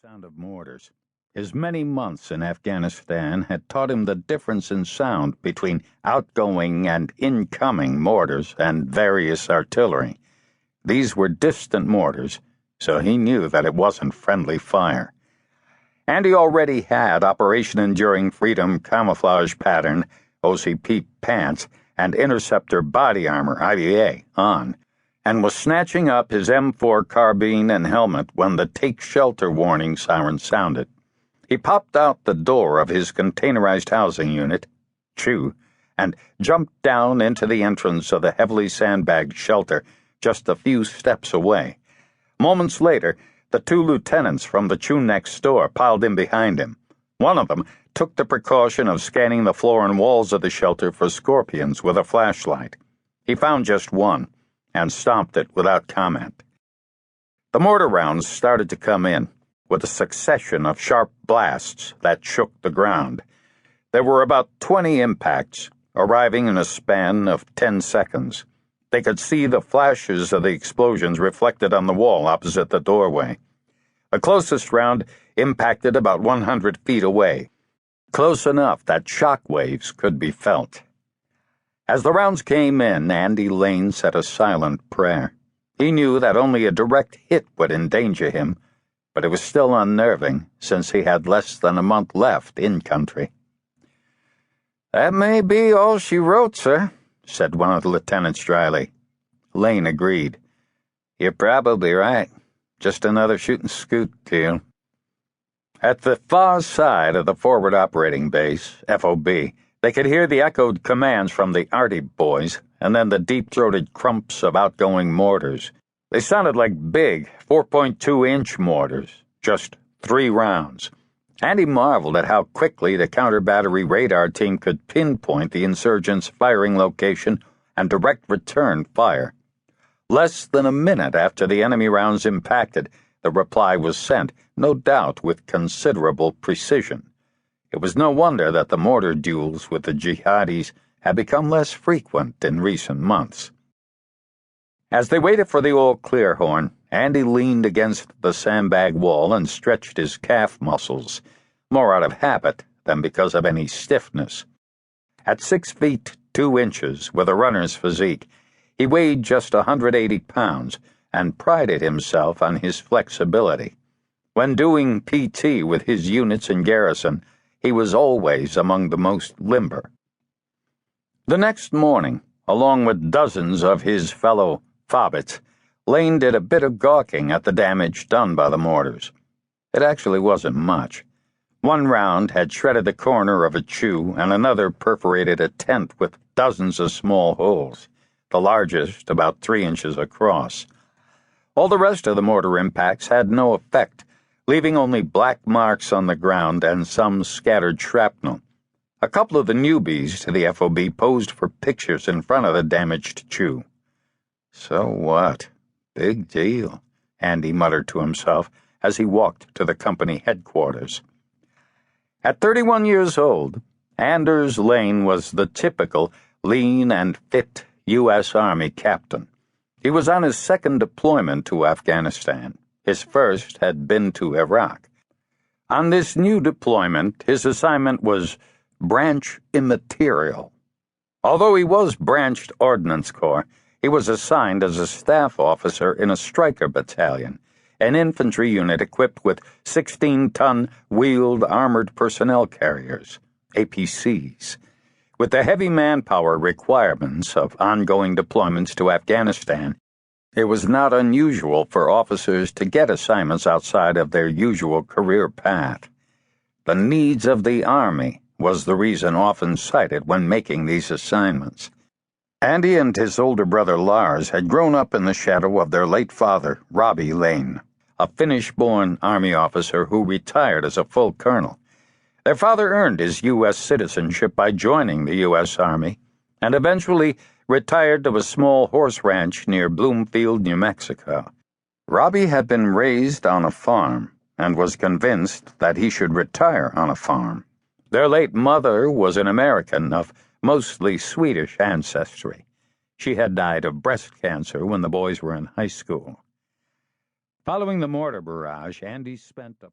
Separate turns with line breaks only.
sound of mortars. His many months in Afghanistan had taught him the difference in sound between outgoing and incoming mortars and various artillery. These were distant mortars, so he knew that it wasn't friendly fire. And he already had Operation Enduring Freedom camouflage pattern, OCP pants, and Interceptor body armor, IVA, on, and was snatching up his M4 carbine and helmet when the take shelter warning siren sounded. He popped out the door of his containerized housing unit, CHU, and jumped down into the entrance of the heavily sandbagged shelter just a few steps away. Moments later, the two lieutenants from the CHU next door piled in behind him. One of them took the precaution of scanning the floor and walls of the shelter for scorpions with a flashlight. He found just one, and stomped it without comment. The mortar rounds started to come in, with a succession of sharp blasts that shook the ground. There were about 20 impacts, arriving in a span of 10 seconds. They could see the flashes of the explosions reflected on the wall opposite the doorway. The closest round impacted about 100 feet away, close enough that shock waves could be felt. As the rounds came in, Andy Lane said a silent prayer. He knew that only a direct hit would endanger him, but it was still unnerving since he had less than a month left in country. "That may be all she wrote, sir," said one of the lieutenants dryly. Lane agreed. "You're probably right. Just another shooting scoot deal." At the far side of the forward operating base, FOB, they could hear the echoed commands from the arty boys, and then the deep-throated crumps of outgoing mortars. They sounded like big, 4.2-inch mortars, just 3 rounds. And he marveled at how quickly the counter-battery radar team could pinpoint the insurgents' firing location and direct return fire. Less than a minute after the enemy rounds impacted, the reply was sent, no doubt with considerable precision. It was no wonder that the mortar duels with the jihadis had become less frequent in recent months. As they waited for the all-clear horn, Andy leaned against the sandbag wall and stretched his calf muscles, more out of habit than because of any stiffness. At 6 feet 2 inches, with a runner's physique, he weighed just 180 pounds and prided himself on his flexibility. When doing PT with his units in garrison, he was always among the most limber. The next morning, along with dozens of his fellow fobbits, Lane did a bit of gawking at the damage done by the mortars. It actually wasn't much. One round had shredded the corner of a CHU, and another perforated a tent with dozens of small holes, the largest about 3 inches across. All the rest of the mortar impacts had no effect, leaving only black marks on the ground and some scattered shrapnel. A couple of the newbies to the FOB posed for pictures in front of the damaged CHU. "So what? Big deal," Andy muttered to himself as he walked to the company headquarters. At 31 years old, Anders Lane was the typical lean and fit U.S. Army captain. He was on his second deployment to Afghanistan. His first had been to Iraq. On this new deployment, his assignment was branch immaterial. Although he was branched Ordnance Corps, he was assigned as a staff officer in a Stryker battalion, an infantry unit equipped with 16-ton wheeled armored personnel carriers, APCs. With the heavy manpower requirements of ongoing deployments to Afghanistan, it was not unusual for officers to get assignments outside of their usual career path. The needs of the Army was the reason often cited when making these assignments. Andy and his older brother Lars had grown up in the shadow of their late father, Robbie Lane, a Finnish-born Army officer who retired as a full colonel. Their father earned his U.S. citizenship by joining the U.S. Army and eventually retired to a small horse ranch near Bloomfield, New Mexico. Robbie had been raised on a farm and was convinced that he should retire on a farm. Their late mother was an American of mostly Swedish ancestry. She had died of breast cancer when the boys were in high school. Following the mortar barrage, Andy spent a